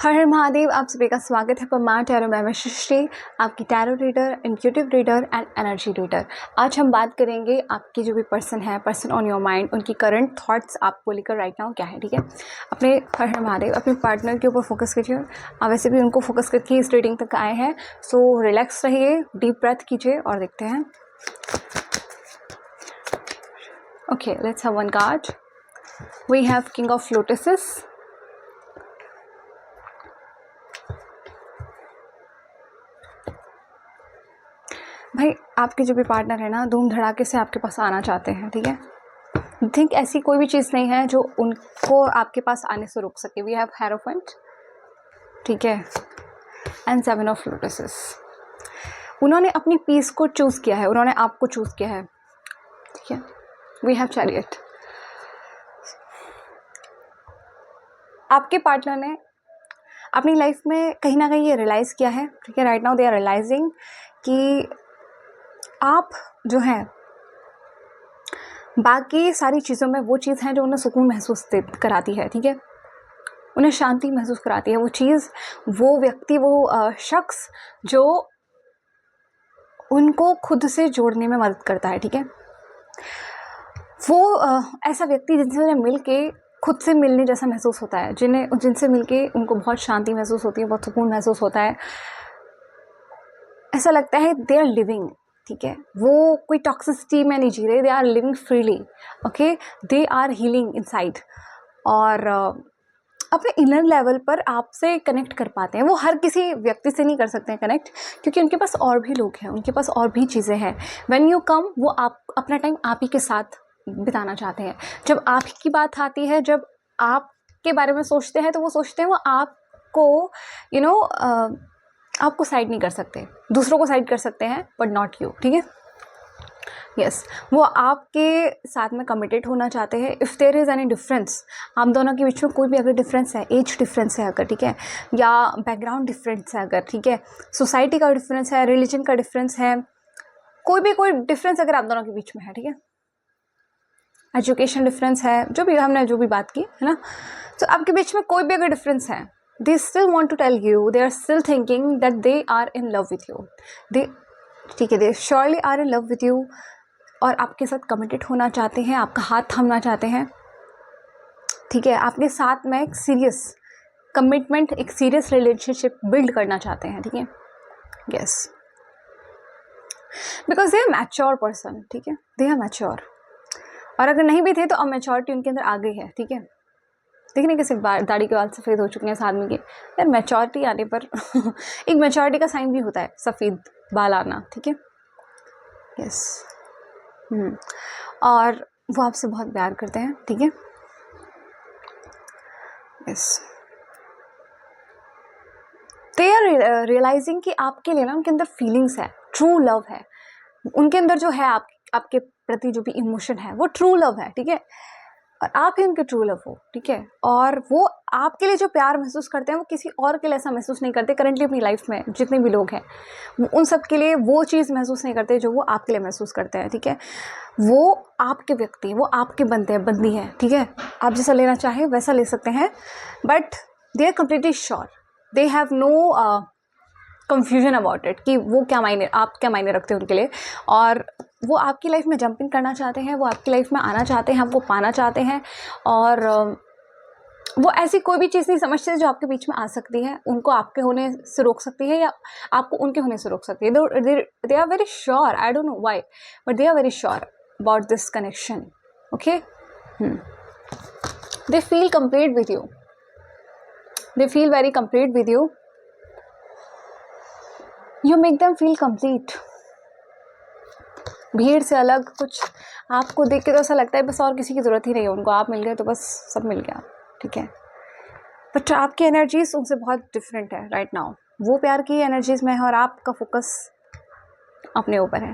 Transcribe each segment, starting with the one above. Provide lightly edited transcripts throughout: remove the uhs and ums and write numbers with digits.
हर हर महादेव। आप सभी का स्वागत है परमा टैरो में सृष्टि, आपकी tarot reader, intuitive reader and energy reader. आज हम बात करेंगे आपकी जो भी पर्सन है, पर्सन ऑन योर माइंड, उनकी करंट थॉट्स आपको लेकर राइट नाउ क्या है। ठीक है, अपने हर हर महादेव अपने पार्टनर के ऊपर फोकस कीजिए। आप वैसे भी उनको फोकस करके इस रीडिंग तक आए हैं, सो रिलैक्स रहिए, डीप ब्रेथ कीजिए और देखते हैं। Okay, let's have one card. We have king of lotuses, भाई आपके जो भी पार्टनर है ना, धूम धड़ाके से आपके पास आना चाहते हैं। ठीक है, थिंक ऐसी कोई भी चीज़ नहीं है जो उनको आपके पास आने से रोक सके। वी हैव हेरोफेंट, ठीक है, एंड सेवन ऑफ लोटसेस। उन्होंने अपनी पीस को चूज़ किया है, उन्होंने आपको चूज़ किया है। ठीक है, वी हैव चैरियट। आपके पार्टनर ने अपनी लाइफ में कहीं ना कहीं ये रियलाइज़ किया है। ठीक है, right now they are realising कि आप जो हैं बाकी सारी चीज़ों में वो चीज़ है जो उन्हें सुकून महसूस कराती है। ठीक है, उन्हें शांति महसूस कराती है वो चीज़, वो व्यक्ति, वो शख्स जो उनको खुद से जोड़ने में मदद करता है। ठीक है, वो ऐसा व्यक्ति जिनसे उन्हें मिल के खुद से मिलने जैसा महसूस होता है, जिनसे मिल के उनको बहुत शांति महसूस होती है, बहुत सुकून महसूस होता है। ऐसा लगता है दे आर लिविंग। ठीक है, वो कोई टॉक्सिसिटी में नहीं जी रहे, they are living freely. Okay, they are healing inside और अपने इनर लेवल पर आपसे कनेक्ट कर पाते हैं। वो हर किसी व्यक्ति से नहीं कर सकते हैं कनेक्ट, क्योंकि उनके पास और भी लोग हैं, उनके पास और भी चीज़ें हैं। व्हेन यू कम, वो आप अपना टाइम आप ही के साथ बिताना चाहते हैं। जब आप की बात आती है, जब आपके बारे में सोचते हैं, तो वो सोचते हैं वो आपको आपको साइड नहीं कर सकते, दूसरों को साइड कर सकते हैं बट नॉट यू। ठीक है, यस, वो आपके साथ में कमिटेड होना चाहते हैं। If there is any difference, आप दोनों के बीच में कोई भी अगर डिफरेंस है, एज डिफरेंस है अगर, ठीक है, या बैकग्राउंड डिफरेंस है अगर, ठीक है, सोसाइटी का डिफरेंस है, रिलीजन का डिफरेंस है, कोई डिफरेंस अगर आप दोनों के बीच में है, ठीक है, एजुकेशन डिफरेंस है, जो भी हमने जो भी बात की है ना, तो आपके बीच में कोई भी अगर डिफरेंस है, they still want to tell you, they are still thinking that they are in love with you. ठीक है, they surely are in love with you और आपके साथ कमिटेड होना चाहते हैं, आपका हाथ थामना चाहते हैं। ठीक है, आपके साथ में एक सीरियस कमिटमेंट, एक सीरियस रिलेशनशिप बिल्ड करना चाहते हैं। ठीक है, yes, because they are mature person. ठीक है, दे आर मैच्योर, और अगर नहीं भी थे तो अमेच्योरिटी उनके अंदर आ गई है। ठीक है, देखने कैसे दाढ़ी के बाल सफ़ेद हो चुके हैं इस आदमी के। यार मैच्योरिटी आने पर एक मैच्योरिटी का साइन भी होता है सफ़ेद बाल आना। ठीक है, यस, और वो आपसे बहुत प्यार करते हैं। ठीक है, यस, दे आर रियलाइजिंग कि आपके लिए ना उनके अंदर फीलिंग्स है, ट्रू लव है उनके अंदर, जो है आपके प्रति जो भी इमोशन है वो ट्रू लव है। ठीक है, और आप ही उनके ट्रू लव हो। ठीक है, और वो आपके लिए जो प्यार महसूस करते हैं वो किसी और के लिए ऐसा महसूस नहीं करते। करंटली अपनी लाइफ में जितने भी लोग हैं, उन सब के लिए वो चीज़ महसूस नहीं करते जो वो आपके लिए महसूस करते हैं। ठीक है, वो आपके व्यक्ति, वो आपके बनते हैं, बंदी हैं। ठीक है, आप जैसा लेना चाहें वैसा ले सकते हैं, but they are completely sure, they have no confusion about it कि वो क्या मायने, आप क्या मायने रखते हैं उनके लिए, और वो आपकी लाइफ में जंपिंग करना चाहते हैं, वो आपकी लाइफ में आना चाहते हैं, आपको पाना चाहते हैं, और वो ऐसी कोई भी चीज़ नहीं समझते जो आपके बीच में आ सकती है, उनको आपके होने से रोक सकती है या आपको उनके होने से रोक सकती है। They are very sure, I don't know why, but they are very sure about this connection. Okay, they feel complete with you, they feel very complete with you, you make them feel complete. भीड़ से अलग कुछ आपको देख के तो ऐसा लगता है बस और किसी की ज़रूरत ही नहीं है उनको, आप मिल गए तो बस सब मिल गया। ठीक है, बट आपकी एनर्जीज उनसे बहुत डिफरेंट है राइट नाउ। वो प्यार की एनर्जीज में है और आपका फोकस अपने ऊपर है,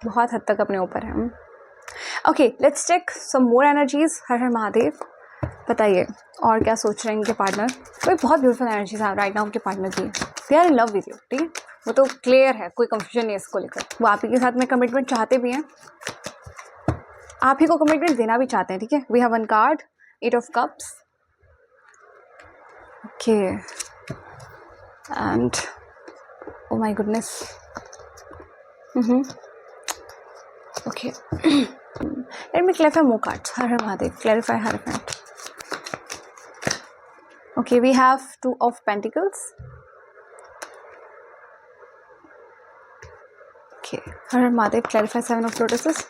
बहुत हद तक अपने ऊपर है। Okay, let's check some more energies. हर हर महादेव, बताइए और क्या सोच रहे हैं इनके पार्टनर। कोई बहुत ब्यूटीफुल एनर्जीज है राइट नाउ उनके पार्टनर की, they are in love with you. ठीक है, वो तो क्लियर है, कोई कंफ्यूजन नहीं है इसको लेकर। वो आप ही के साथ में कमिटमेंट चाहते भी हैं, आप ही को कमिटमेंट देना भी चाहते हैं। ठीक है, we have one card, 8 of cups, Okay. And oh my goodness. Okay. Let me clarify more cards. Har Har Mahadev. Clarify Har Har. Okay, we have Two of Pentacles. Okay. Har Har Mahadev. Clarify Seven of Lotuses.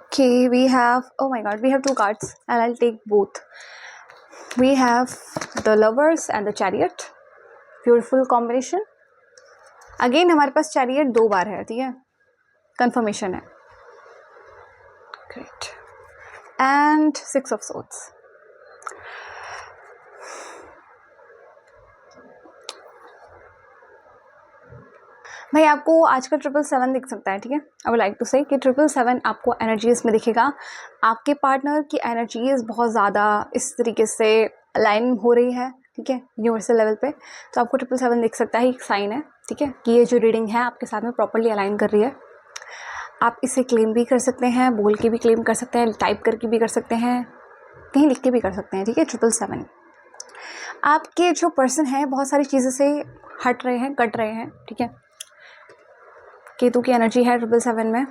Okay, we have, oh my god, we have two cards and I'll take both. We have the Lovers and the Chariot. Beautiful combination. Again हमारे पास Chariot 2 बार है, ठीक है, confirmation है. Great. And Six of Swords. भाई आपको आज का 777 दिख सकता है, ठीक है. आई वुड लाइक टू से कि 777 आपको एनर्जीज में दिखेगा. आपके पार्टनर की एनर्जीज बहुत ज़्यादा इस तरीके से अलाइन हो रही है, ठीक है, यूनिवर्सल लेवल पे. तो आपको 777 दिख सकता है, एक साइन है, ठीक है, कि ये जो रीडिंग है आपके साथ में प्रॉपरली अलाइन कर रही है. आप इसे क्लेम भी कर सकते हैं, बोल के भी क्लेम कर सकते हैं, टाइप करके भी कर सकते हैं, कहीं लिख के भी कर सकते हैं, ठीक है. 777 आपके जो पर्सन है बहुत सारी चीज़ों से हट रहे हैं, कट रहे हैं, ठीक है. केतु की एनर्जी है 777 में.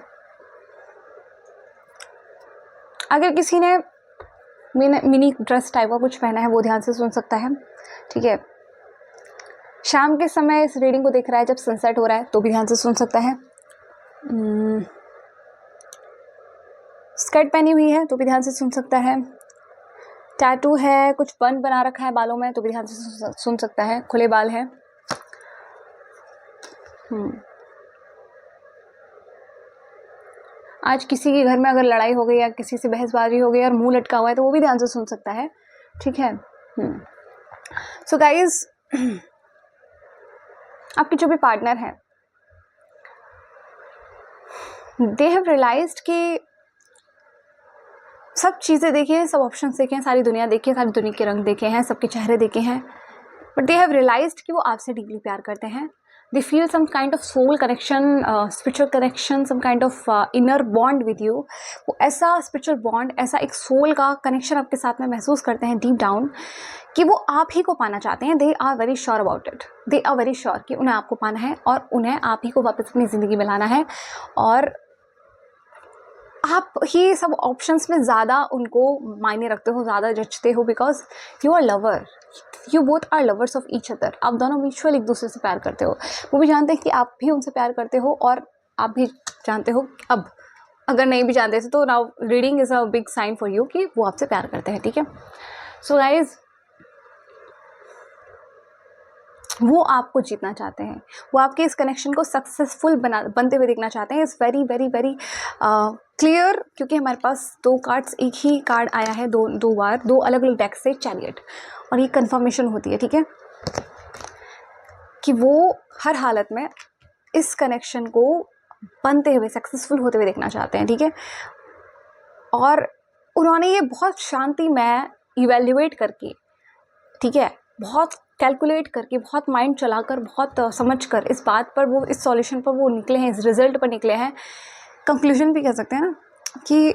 अगर किसी ने मिनी ड्रेस टाइप का कुछ पहना है वो ध्यान से सुन सकता है, ठीक है. शाम के समय इस रीडिंग को देख रहा है, जब सनसेट हो रहा है तो भी ध्यान से सुन सकता है. स्कर्ट पहनी हुई है तो भी ध्यान से सुन सकता है. टैटू है, कुछ बन बना रखा है बालों में तो भी ध्यान से सुन सकता है. खुले बाल है. आज किसी के घर में अगर लड़ाई हो गई या किसी से बहसबाजी हो गई और मुंह लटका हुआ है तो वो भी ध्यान से सुन सकता है, ठीक है. सो गाइज, आपके जो भी पार्टनर है दे हैव रियलाइज्ड कि सब चीज़ें देखी हैं, सब ऑप्शंस देखे हैं, सारी दुनिया देखी है, सारी दुनिया के रंग देखे हैं, सबके चेहरे देखे हैं, बट दे हैव रियलाइज्ड कि वो आपसे डीपली प्यार करते हैं. They feel some kind of soul connection, spiritual connection, some kind of inner bond with you. वो ऐसा spiritual bond, ऐसा एक soul का connection आपके साथ में महसूस करते हैं deep down कि वो आप ही को पाना चाहते हैं. They are very sure about it. They are very sure कि उन्हें आपको पाना है और उन्हें आप ही को वापस अपनी ज़िंदगी में लाना है. और आप ही सब ऑप्शंस में ज़्यादा उनको मायने रखते हो, ज़्यादा जचते हो, because you are lover. You both are lovers of each other. आप दोनों म्यूचुअल एक दूसरे से प्यार करते हो. वो भी जानते हैं कि आप भी उनसे प्यार करते हो और आप भी जानते हो. अब अगर नहीं भी जानते थे तो now reading is a big sign for you कि वो आपसे प्यार करते हैं, ठीक है. सो गाइज, वो आपको जीतना चाहते हैं, वो आपके इस कनेक्शन को सक्सेसफुल बनते हुए देखना चाहते हैं. It's very very very clear, क्योंकि हमारे पास दो कार्ड्स, एक ही कार्ड आया है दो बार, दो अलग अलग डेक से, चैरियट, और ये कंफर्मेशन होती है, ठीक है, कि वो हर हालत में इस कनेक्शन को बनते हुए, सक्सेसफुल होते हुए देखना चाहते हैं, ठीक है. और उन्होंने ये बहुत शांति में इवेल्युएट करके, ठीक है, बहुत कैलकुलेट करके, बहुत माइंड चलाकर, बहुत समझ कर इस बात पर, वो इस सॉल्यूशन पर वो निकले हैं, इस रिजल्ट पर निकले हैं. कंक्लूजन भी कह सकते हैं ना कि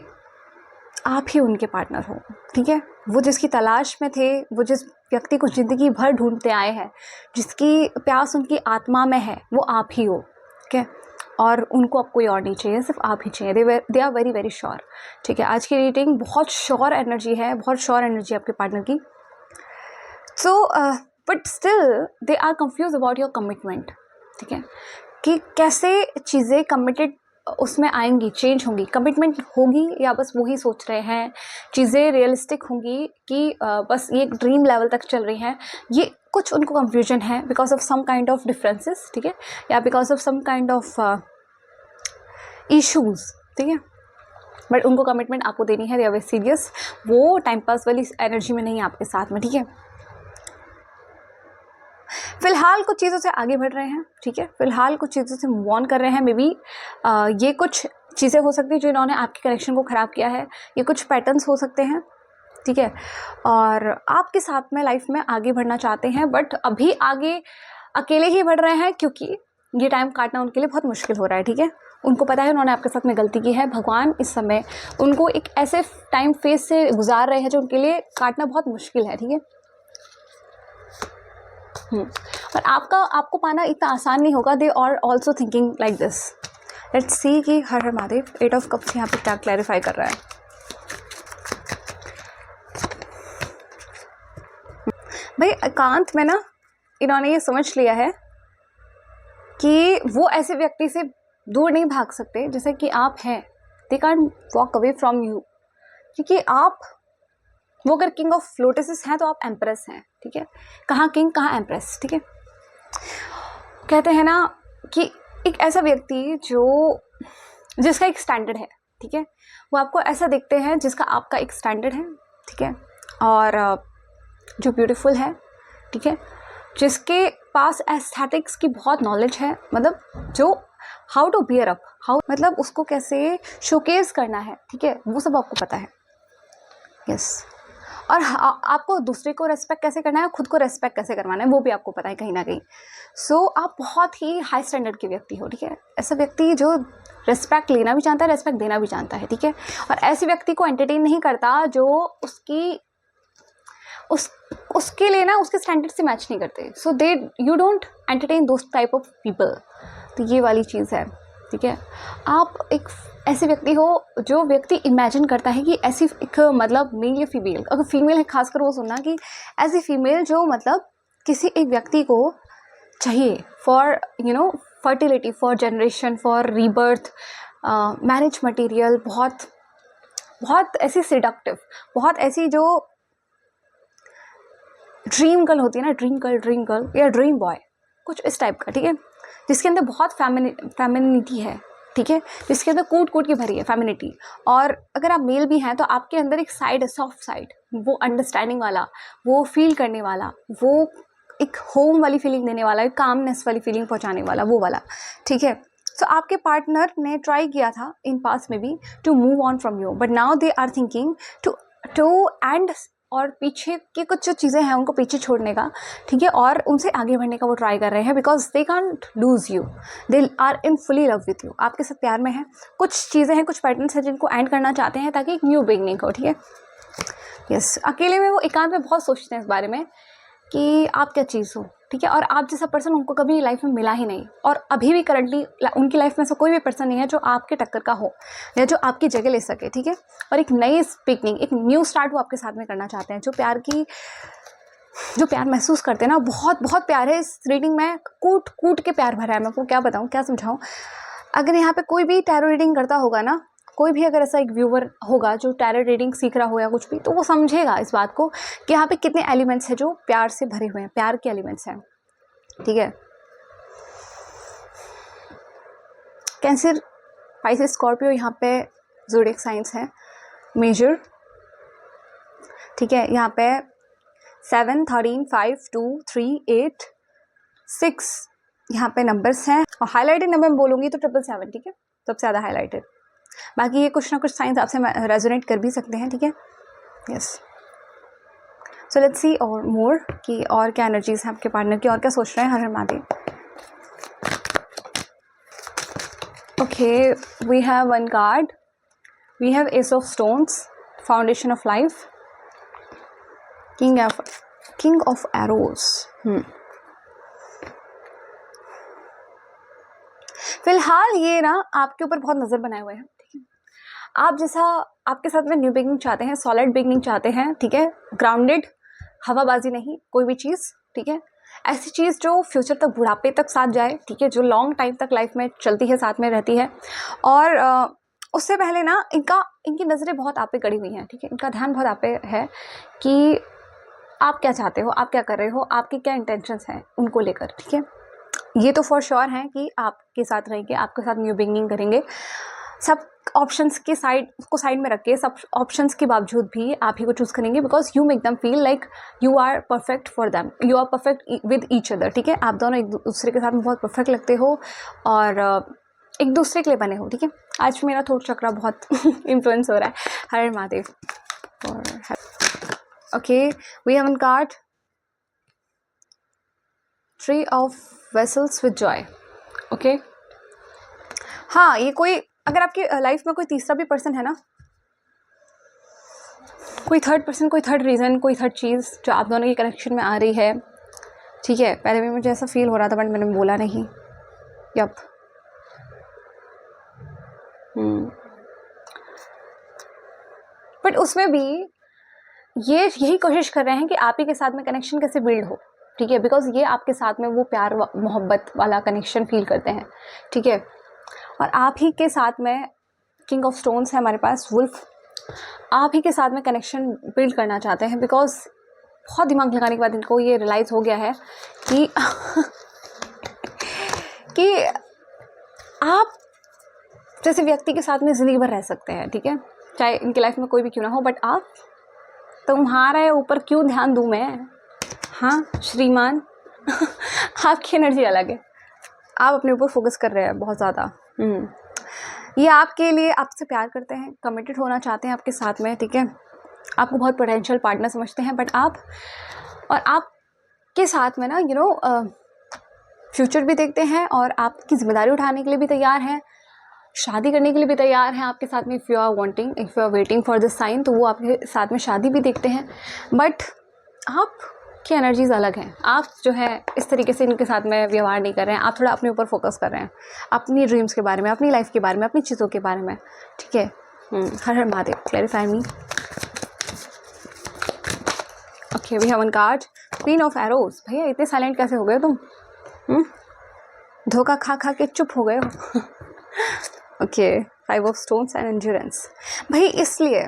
आप ही उनके पार्टनर हो, ठीक है. वो जिसकी तलाश में थे, वो जिस व्यक्ति को ज़िंदगी भर ढूंढते आए हैं, जिसकी प्यास उनकी आत्मा में है, वो आप ही हो, ठीक है. और उनको अब कोई और नहीं चाहिए, सिर्फ आप ही चाहिए. They are very very sure, ठीक है. आज की रीडिंग बहुत श्योर एनर्जी है, बहुत श्योर एनर्जी आपके पार्टनर की. So but still they are confuse about your commitment, ठीक है, कि कैसे चीज़ें कमिटेड उसमें आएंगी, चेंज होंगी, कमिटमेंट होगी या बस वही सोच रहे हैं, चीज़ें रियलिस्टिक होंगी कि बस ये एक ड्रीम लेवल तक चल रही हैं. ये कुछ उनको कंफ्यूजन है because of some kind of differences, ठीक है, या because of some kind of issues, ठीक है. बट उनको कमिटमेंट आपको देनी है. They are very serious. वो टाइम पास वाली एनर्जी में नहीं है आपके साथ में, ठीक है. फ़िलहाल कुछ चीज़ों से आगे बढ़ रहे हैं, ठीक है, फ़िलहाल कुछ चीज़ों से मूव ऑन कर रहे हैं. मे बी ये कुछ चीज़ें हो सकती हैं जो इन्होंने आपके कनेक्शन को ख़राब किया है. ये कुछ पैटर्न्स हो सकते हैं, ठीक है, और आपके साथ में लाइफ में आगे बढ़ना चाहते हैं, बट अभी आगे अकेले ही बढ़ रहे हैं क्योंकि ये टाइम काटना उनके लिए बहुत मुश्किल हो रहा है, ठीक है. उनको पता है उन्होंने आपके साथ में गलती की है। भगवान इस समय उनको एक ऐसे टाइम फेज से गुजार रहे हैं जो उनके लिए काटना बहुत मुश्किल है, ठीक है। और आपको पाना इतना आसान नहीं होगा। They are also thinking like this. Let's see कि हर हर महादेव 8 ऑफ कप्स यहाँ पे क्या क्लैरिफाई कर रहा है। भाई एकांत में ना इन्होंने ये समझ लिया है कि वो ऐसे व्यक्ति से दूर नहीं भाग सकते जैसे कि आप हैं। They can't walk away from you, क्योंकि आप वो अगर किंग ऑफ लोटसेस हैं तो आप एम्प्रेस हैं, ठीक है। कहाँ किंग कहाँ एम्प्रेस, ठीक है। कहते हैं ना कि एक ऐसा व्यक्ति जिसका एक स्टैंडर्ड है, ठीक है, वो आपको ऐसा देखते हैं जिसका आपका एक स्टैंडर्ड है, ठीक है, और जो ब्यूटीफुल है, ठीक है, जिसके पास एस्थेटिक्स की बहुत नॉलेज है, मतलब जो how to bear up, how मतलब उसको कैसे शोकेस करना है, ठीक है, वो सब आपको पता है। यस और आपको दूसरे को रेस्पेक्ट कैसे करना है, खुद को रेस्पेक्ट कैसे करवाना है, वो भी आपको पता है कहीं ना कहीं। सो आप बहुत ही हाई स्टैंडर्ड के व्यक्ति हो, ठीक है। ऐसा व्यक्ति जो रेस्पेक्ट लेना भी जानता है, रेस्पेक्ट देना भी जानता है, ठीक है। और ऐसे व्यक्ति को एंटरटेन नहीं करता जो उसके लिए ना उसके स्टैंडर्ड से मैच नहीं करते। So you don't entertain those type of people. तो ये वाली चीज़ है, ठीक है। आप एक ऐसे व्यक्ति हो जो व्यक्ति इमेजिन करता है कि ऐसी एक मतलब मेल या फीमेल, अगर फीमेल है खासकर वो सुनना कि ऐसी फीमेल जो मतलब किसी एक व्यक्ति को चाहिए for fertility, for generation, for rebirth, marriage material, बहुत बहुत ऐसी सिडक्टिव, बहुत ऐसी जो ड्रीम गर्ल होती है ना, ड्रीम गर्ल या ड्रीम बॉय, कुछ इस टाइप का, ठीक है, जिसके अंदर बहुत फेमिनिटी है, ठीक है, जिसके अंदर कूट की भरी है फेमिनिटी। और अगर आप मेल भी हैं तो आपके अंदर एक साइड है, सॉफ्ट साइड, वो अंडरस्टैंडिंग वाला, वो फील करने वाला, वो एक होम वाली फीलिंग देने वाला, एक कामनेस वाली फीलिंग पहुंचाने वाला, वो वाला, ठीक है। सो आपके पार्टनर ने ट्राई किया था इन पास्ट में भी to move on from you, but now they are thinking to end और पीछे की कुछ जो चीज़ें हैं उनको पीछे छोड़ने का, ठीक है, और उनसे आगे बढ़ने का वो ट्राई कर रहे हैं, because they can't lose you, they are in fully love with you, आपके साथ प्यार में है। कुछ चीज़ें हैं, कुछ पैटर्न्स हैं जिनको एंड करना चाहते हैं ताकि एक न्यू बिगनिंग हो, ठीक है। यस अकेले में वो एकांत में बहुत सोचते हैं इस बारे में कि आप क्या चीज़ हो, ठीक है, और आप जैसा पर्सन उनको कभी लाइफ में मिला ही नहीं, और अभी भी करंटली उनकी लाइफ में से कोई भी पर्सन नहीं है जो आपके टक्कर का हो या जो आपकी जगह ले सके, ठीक है। और एक नई बिगनिंग, एक न्यू स्टार्ट वो आपके साथ में करना चाहते हैं। जो प्यार महसूस करते हैं ना, बहुत बहुत प्यार है। इस रीडिंग में कूट के प्यार भरा है, मैं आपको क्या बताऊँ, क्या समझाऊँ। अगर यहाँ पे कोई भी टैरो रीडिंग करता होगा ना, कोई भी अगर ऐसा एक व्यूवर होगा जो टैरो रीडिंग सीख रहा हो या कुछ भी, तो वो समझेगा इस बात को कि यहाँ पे कितने एलिमेंट्स हैं जो प्यार से भरे हुए हैं, प्यार के एलिमेंट्स हैं, ठीक है। कैंसर, पाइसेस, स्कॉर्पियो यहाँ पे ज़ोडिएक साइंस हैं मेजर, ठीक है। यहाँ पे 7, 13, 5, 2, 3, 8, 6 यहाँ पे नंबर्स हैं, और हाईलाइटेड नंबर मैं बोलूँगी तो 777, ठीक है, सबसे ज़्यादा हाईलाइटेड। बाकी ये कुछ ना कुछ साइंस आपसे रेजोनेट कर भी सकते हैं, ठीक है। यस सो लेट्स सी और मोर कि और क्या एनर्जीज हैं आपके पार्टनर की, और क्या सोच रहे हैं। हर हर Mahadev. Okay, we have one card, we have ace of stones, foundation of life, king of arrows. फिलहाल ये ना आपके ऊपर बहुत नज़र बनाए हुए हैं, ठीक है। आप जैसा आपके साथ में न्यू बिगनिंग चाहते हैं, सॉलिड बिगनिंग चाहते हैं, ठीक है, ग्राउंडेड, हवाबाजी नहीं, कोई भी चीज़, ठीक है, ऐसी चीज़ जो फ्यूचर तक, बुढ़ापे तक साथ जाए, ठीक है, जो लॉन्ग टाइम तक लाइफ में चलती है, साथ में रहती है। और उससे पहले ना इनकी नज़रें बहुत आप पे गड़ी हुई हैं, ठीक है, इनका ध्यान बहुत आप पे है कि आप क्या चाहते हो, आप क्या कर रहे हो, आपके क्या इंटेंशंस हैं उनको लेकर, ठीक है। ये तो फॉर श्योर है कि आपके साथ रहेंगे, आपके साथ न्यू बिगनिंग करेंगे। सब ऑप्शंस के साइड में रख के, सब ऑप्शंस के बावजूद भी आप ही को चूज़ करेंगे, because you make them feel like you are perfect for them, you are perfect with each other, ठीक है। आप दोनों एक दूसरे के साथ में बहुत परफेक्ट लगते हो और एक दूसरे के लिए बने हो, ठीक है। आज मेरा थोट चक्रा बहुत इन्फ्लुएंस हो रहा है। हर Mahadev. Okay, we have one card, Tree of Vessels with Joy, okay। हाँ, ये कोई अगर आपकी लाइफ में कोई तीसरा भी पर्सन है ना, कोई थर्ड पर्सन, कोई थर्ड रीज़न, कोई थर्ड चीज़ जो आप दोनों की कनेक्शन में आ रही है, ठीक है। पहले भी मुझे ऐसा फील हो रहा था बट मैंने बोला नहीं। यप। बट उसमें भी ये यही कोशिश कर रहे हैं कि आप ही के साथ में कनेक्शन कैसे बिल्ड हो, ठीक है। बिकॉज ये आपके साथ में वो प्यार मोहब्बत वाला कनेक्शन फील करते हैं, ठीक है। और आप ही के साथ में किंग ऑफ स्टोन्स है हमारे पास, वुल्फ। आप ही के साथ में कनेक्शन बिल्ड करना चाहते हैं बिकॉज बहुत दिमाग लगाने के बाद इनको ये रियलाइज़ हो गया है कि कि आप जैसे व्यक्ति के साथ में ज़िंदगी भर रह सकते हैं, ठीक है, चाहे इनकी लाइफ में कोई भी क्यों ना हो। बट आप, तुम्हारे ऊपर क्यों ध्यान दूँ मैं, हाँ श्रीमान आपकी एनर्जी अलग है, आप अपने ऊपर फोकस कर रहे हैं बहुत ज़्यादा। ये आपके लिए, आपसे प्यार करते हैं, कमिटेड होना चाहते हैं आपके साथ में, ठीक है। आपको बहुत पोटेंशियल पार्टनर समझते हैं। बट आपके साथ में ना फ्यूचर भी देखते हैं और आपकी जिम्मेदारी उठाने के लिए भी तैयार हैं, शादी करने के लिए भी तैयार हैं आपके साथ में। If you are wanting, if you are waiting for this sign, तो वो आपके साथ में शादी भी देखते हैं। बट आपकी एनर्जीज़ अलग हैं। आप जो है इस तरीके से इनके साथ में व्यवहार नहीं कर रहे हैं। आप थोड़ा अपने ऊपर फोकस कर रहे हैं, अपनी ड्रीम्स के बारे में, अपनी लाइफ के बारे में, अपनी चीज़ों के बारे में, ठीक है। हर हर Mahadev, clarify me. Okay, we have one card, queen of arrows. भैया इतने साइलेंट कैसे हो गए तुम? धोखा खा खा के चुप हो गए हो। Okay, 5 of stones and endurance. भाई इसलिए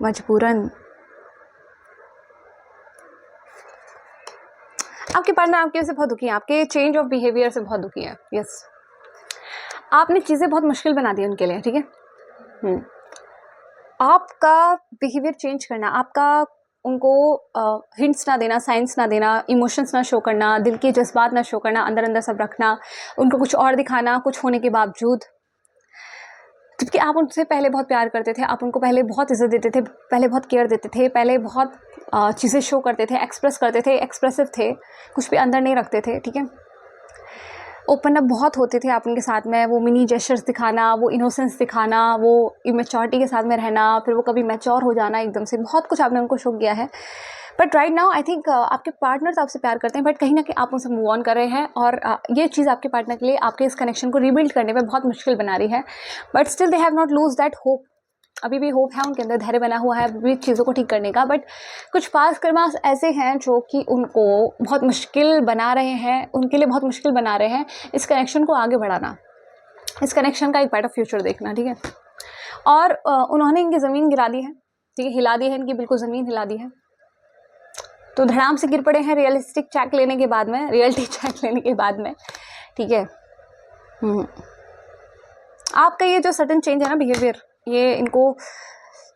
मजबूरन आपके पार्टनर आपकी वजह से बहुत दुखी है, आपके चेंज ऑफ बिहेवियर से बहुत दुखी है। यस, आपने चीज़ें बहुत मुश्किल बना दी उनके लिए, ठीक है। आपका बिहेवियर चेंज करना, आपका उनको हिंट्स ना देना, साइंस ना देना, इमोशंस ना शो करना, दिल के जज्बात ना शो करना, अंदर अंदर सब रखना, उनको कुछ और दिखाना कुछ होने के बावजूद। जबकि आप उनसे पहले बहुत प्यार करते थे, आप उनको पहले बहुत इज्जत देते थे, पहले बहुत केयर देते थे, पहले बहुत चीज़ें शो करते थे, एक्सप्रेस करते थे, एक्सप्रेसिव थे, कुछ भी अंदर नहीं रखते थे, ठीक है। ओपन अप बहुत होते थे आप उनके साथ में, वो मिनी जेस्चर्स दिखाना, वो इनोसेंस दिखाना, वो इमेच्योरिटी के साथ में रहना, फिर वो कभी मैच्योर हो जाना एकदम से, बहुत कुछ आपने उनको शो किया है। But right now I think आपके पार्टनर्स आपसे प्यार करते हैं, बट कहीं ना कहीं आप उनसे मूव ऑन कर रहे हैं। और ये चीज़ आपके पार्टनर के लिए आपके इस कनेक्शन को रीबिल्ड करने में बहुत मुश्किल बना रही है। But still they have not lose that hope. अभी भी होप है उनके अंदर, धैर्य बना हुआ है अभी भी चीज़ों को ठीक करने का। बट कुछ पास कर्मा ऐसे हैं जो कि उनको बहुत मुश्किल बना रहे हैं, उनके लिए बहुत मुश्किल बना रहे हैं इस कनेक्शन को आगे बढ़ाना, इस कनेक्शन का एक बेटर फ्यूचर देखना, ठीक है। और उन्होंने इनकी ज़मीन गिरा दी है, ठीक है, हिला दी है, इनकी बिल्कुल ज़मीन हिला दी है। तो धड़ाम से गिर पड़े हैं रियलिस्टिक चेक लेने के बाद में, रियलिटी चेक लेने के बाद में, ठीक है। आपका ये जो सडन चेंज है ना बिहेवियर, ये इनको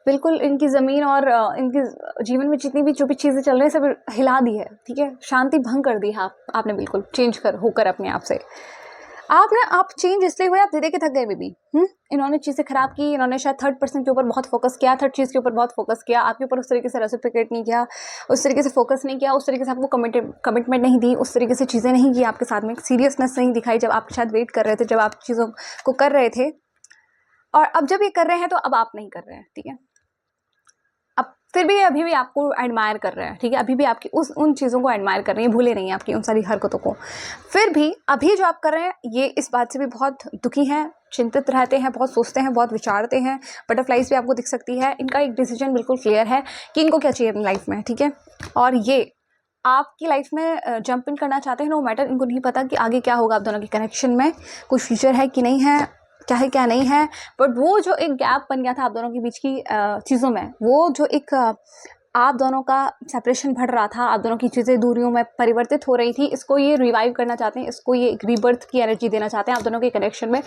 बिल्कुल इनकी ज़मीन और इनके जीवन में जितनी भी जो भी चीज़ें चल रही हैं सब हिला दी है, ठीक है। शांति भंग कर दी है आपने बिल्कुल चेंज होकर अपने आप से। आप चेंज इसलिए हुए, आप दे के थक गए बेबी। इन्होंने चीज़ें ख़राब की, इन्होंने शायद थर्ड पर्सन के ऊपर बहुत फोकस किया, थर्ड चीज़ के ऊपर बहुत फोकस किया, आपके ऊपर उस तरीके से रेसिप्रोकेट नहीं किया, उस तरीके से फोकस नहीं किया, उस तरीके से आपको कमिटमेंट नहीं दी, उस तरीके से चीज़ें नहीं की आपके साथ में, सीरियसनेस नहीं दिखाई जब आप शायद वेट कर रहे थे, जब आप चीज़ों को कर रहे थे। और अब जब ये कर रहे हैं तो अब आप नहीं कर रहे हैं, ठीक है। अब फिर भी अभी भी आपको एडमायर कर रहे हैं, ठीक है, अभी भी आपकी उन चीज़ों को एडमायर कर रहे हैं, भूले नहीं आपकी उन सारी हरकतों को। फिर भी अभी जो आप कर रहे हैं ये इस बात से भी बहुत दुखी हैं, चिंतित रहते हैं, बहुत सोचते हैं, बहुत विचारते हैं, बटरफ्लाइज भी आपको दिख सकती है। इनका एक डिसीजन बिल्कुल क्लियर है कि इनको क्या चाहिए अपनी लाइफ में, ठीक है। और ये आपकी लाइफ में जंप इन करना चाहते हैं, नो मैटर, इनको नहीं पता कि आगे क्या होगा आप दोनों के कनेक्शन में, कुछ फ्यूचर है कि नहीं है, क्या है क्या नहीं है। बट वो जो एक गैप बन गया था आप दोनों के बीच की चीज़ों में, वो जो एक आप दोनों का सेपरेशन बढ़ रहा था, आप दोनों की चीज़ें दूरियों में परिवर्तित हो रही थी, इसको ये रिवाइव करना चाहते हैं, इसको ये एक रीबर्थ की एनर्जी देना चाहते हैं आप दोनों के कनेक्शन में।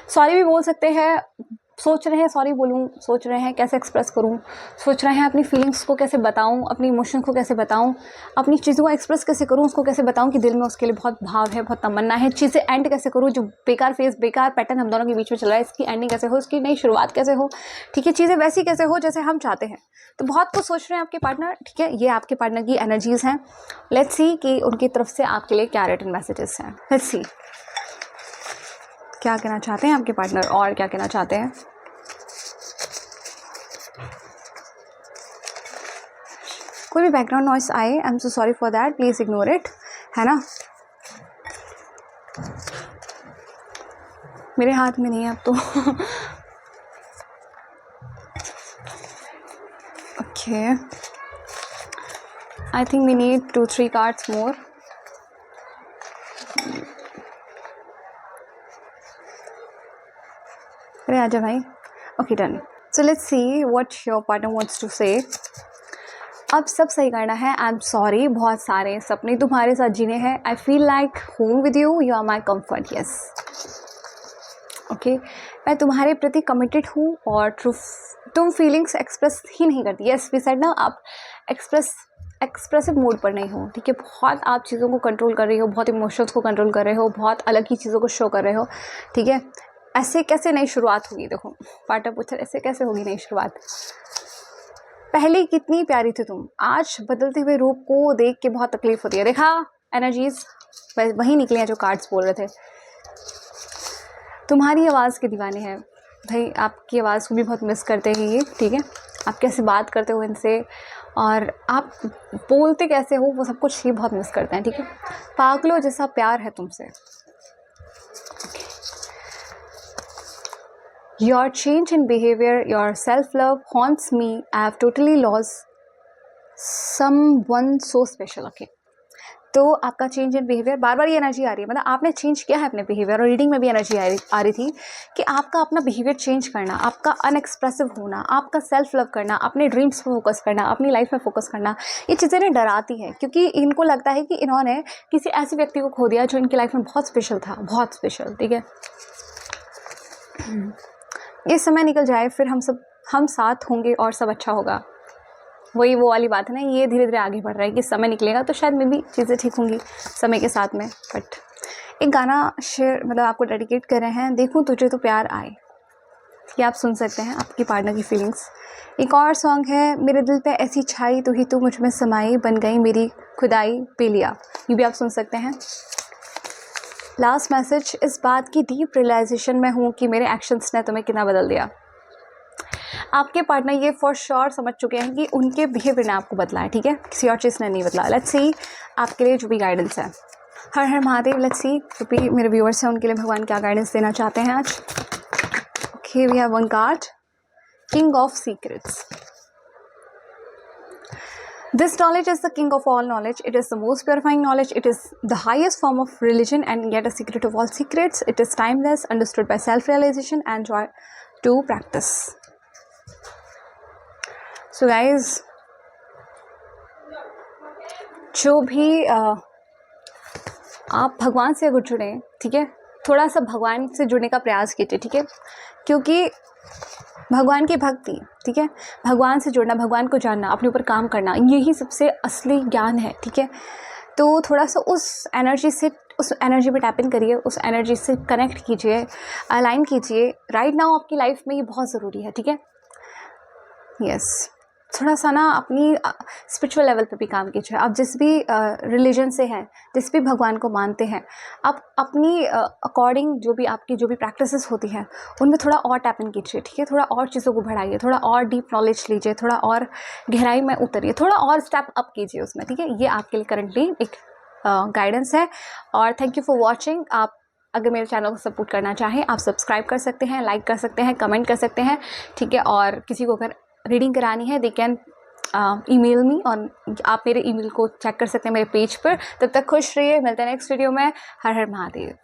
सॉरी भी बोल सकते हैं, सोच रहे हैं सॉरी बोलूँ, सोच रहे हैं कैसे एक्सप्रेस करूँ, सोच रहे हैं अपनी फीलिंग्स को कैसे बताऊँ, अपनी इमोशन को कैसे बताऊँ, अपनी चीज़ों को एक्सप्रेस कैसे करूँ, उसको कैसे बताऊँ कि दिल में उसके लिए बहुत भाव है, बहुत तमन्ना है। चीज़ें एंड कैसे करूँ, जो बेकार फेस, बेकार पैटर्न हम दोनों के बीच में चल रहा है, इसकी एंडिंग कैसे हो, इसकी नई शुरुआत कैसे हो, ठीक है, चीज़ें वैसी कैसे हो जैसे हम चाहते हैं। तो बहुत कुछ सोच रहे हैं आपके पार्टनर, ठीक है। ये आपके पार्टनर की एनर्जीज़ हैं। लेट्स सी कि उनकी तरफ से आपके लिए क्या रिटन मैसेजेस हैं। लेट्स सी क्या कहना चाहते हैं आपके पार्टनर और क्या कहना चाहते हैं? कोई भी बैकग्राउंड नॉइस आए, I am so sorry for that, please ignore it, है ना? मेरे हाथ में नहीं है अब तो। Okay, I think we need 2-3 cards more. अरे आजा भाई. Okay done. So let's see what your partner wants to say. अब सब सही करना है. आई एम सॉरी, बहुत सारे सपने तुम्हारे साथ जीने हैं. I feel like home with you, you are my comfort. Yes, okay, मैं तुम्हारे प्रति कमिटेड हूँ और तुम फीलिंग्स एक्सप्रेस ही नहीं करती. यस, वी सेड ना, आप एक्सप्रेसिव मोड पर नहीं हो, ठीक है. बहुत आप चीज़ों को कंट्रोल कर रही हो, बहुत इमोशंस को कंट्रोल कर रहे हो, बहुत अलग ही चीज़ों को शो कर रहे हो, ठीक है. ऐसे कैसे नई शुरुआत होगी? देखो, पार्टनर पूछा ऐसे कैसे होगी नई शुरुआत? पहले कितनी प्यारी थी तुम, आज बदलते हुए रूप को देख के बहुत तकलीफ होती है. देखा, एनर्जीज वही निकले हैं जो कार्ड्स बोल रहे थे. तुम्हारी आवाज़ के दीवाने हैं भाई, आपकी आवाज़ को भी बहुत मिस करते हैं ये, ठीक है. आप कैसे बात करते हो इनसे और आप बोलते कैसे हो, वो सब कुछ ही बहुत मिस करते हैं, ठीक है. पागलों जैसा प्यार है तुमसे. Your change in behaviour, your self love haunts me. I have totally lost someone so special. Okay, तो आपका चेंज इन बिहेवियर, बार बार ये एनर्जी आ रही है, मतलब आपने चेंज किया है अपने बिहेवियर. और रीडिंग में भी एनर्जी आ रही थी कि आपका अपना बिहेवियर चेंज करना, आपका अनएक्सप्रेसिव होना, आपका सेल्फ लव करना, अपने ड्रीम्स पर फोकस करना, अपनी लाइफ में फोकस करना, ये चीज़ें ना डराती है, क्योंकि इनको लगता है कि इन्होंने किसी ऐसे व्यक्ति को खो दिया जो इनकी लाइफ में बहुत स्पेशल था, बहुत स्पेशल, ठीक है. ये समय निकल जाए, फिर हम साथ होंगे और सब अच्छा होगा. वही वो वाली बात है ना, ये धीरे धीरे आगे बढ़ रहा है कि समय निकलेगा तो शायद में भी चीज़ें ठीक होंगी समय के साथ में. बट एक गाना शेयर, मतलब आपको डेडिकेट कर रहे हैं, देखूं तुझे तो प्यार आए. ये आप सुन सकते हैं, आपकी पार्टनर की फीलिंग्स. एक और सॉन्ग है, मेरे दिल पे ऐसी छाई तू ही तू मुझ में समाई, बन गई मेरी खुदाई पी लिया. ये भी आप सुन सकते हैं. लास्ट मैसेज, इस बात की डीप रियलाइजेशन में हूँ कि मेरे एक्शंस ने तुम्हें कितना बदल दिया. आपके पार्टनर ये फॉर श्योर समझ चुके हैं कि उनके बिहेवियर ने आपको बदला है, ठीक है, किसी और चीज़ ने नहीं बदला. लेट्स सी आपके लिए जो भी गाइडेंस है. हर हर महादेव. लेट्स सी जो भी मेरे व्यूअर्स हैं उनके लिए भगवान क्या गाइडेंस देना चाहते हैं आज. Okay, we have one card, king of secrets. This knowledge is the king of all knowledge. It is the most purifying knowledge. It is the highest form of religion and yet a secret of all secrets. It is timeless, understood by self-realization and joy to practice. So guys, जो भी आप भगवान से अगर जुड़े, ठीक है, थोड़ा सा भगवान से जुड़ने का प्रयास कीजिए, ठीक है, क्योंकि भगवान की भक्ति, ठीक है, भगवान से जुड़ना, भगवान को जानना, अपने ऊपर काम करना, यही सबसे असली ज्ञान है, ठीक है. तो थोड़ा सा उस एनर्जी में टैप इन करिए, उस एनर्जी से कनेक्ट कीजिए, अलाइन कीजिए. राइट नाउ आपकी लाइफ में ये बहुत ज़रूरी है, ठीक है. यस, थोड़ा सा ना अपनी स्पिरिचुअल लेवल पे भी काम कीजिए. आप जिस भी रिलीजन से हैं, जिस भी भगवान को मानते हैं, आप अपनी अकॉर्डिंग जो भी आपकी जो भी प्रैक्टिसेस होती हैं उनमें थोड़ा और टैप इन कीजिए, ठीक है. थोड़ा और चीज़ों को बढ़ाइए, थोड़ा और डीप नॉलेज लीजिए, थोड़ा और गहराई में उतरिए, थोड़ा और स्टेप अप कीजिए उसमें, ठीक है. ये आपके लिए करंटली एक गाइडेंस है. और थैंक यू फॉर वॉचिंग. आप अगर मेरे चैनल को सपोर्ट करना चाहें, आप सब्सक्राइब कर सकते हैं, लाइक कर सकते हैं, कमेंट कर सकते हैं, ठीक है. और किसी को अगर रीडिंग करानी है, दे कैन ईमेल मी, और आप मेरे ईमेल को चेक कर सकते हैं मेरे पेज पर. तब तक खुश रहिए, मिलते हैं नेक्स्ट वीडियो में. हर हर महादेव.